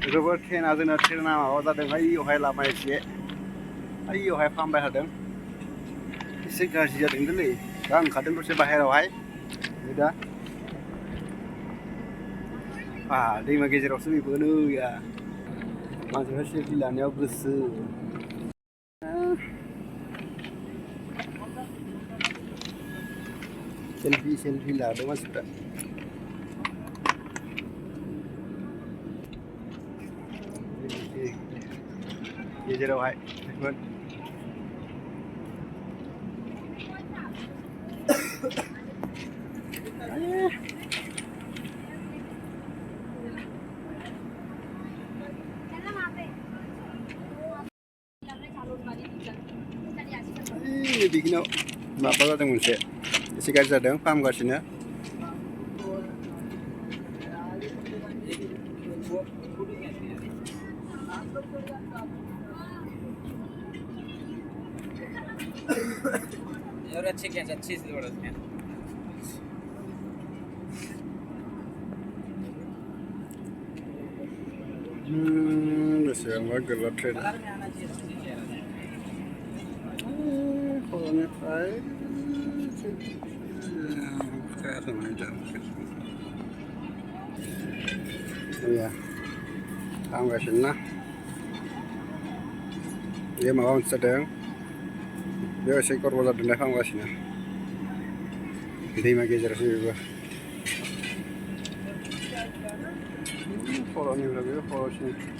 जोबोद ट्रेना जोंना ट्रेना माबा जादों ओइयावहाय लामा एसे ओइयावहाय फाहामबाय थादों एसे गाज्रि जादोंलै दा ओंखारदों दसे बाहेरायावहाय दा दैमा गेजेरावसो बेबो नैया मानसिफ्रा सेलफि लानायाव गोसो सेलफि लादों मानसिफ्रा गेजेरावहाय बिगिनाव माबा जादों मोनसे एसे गाज्रि जादों फाहामगासिनो बेसेबांबा गोलाव ट्रेन खर'निफ्राय फाहामगासिनो ना बे माबा मोनसे जादों बेयाव एसे गरबर जादोंलाय फाहामगासिनो दैमा गेजेरावसो बेबो खर'निफ्राय बे खर'सिम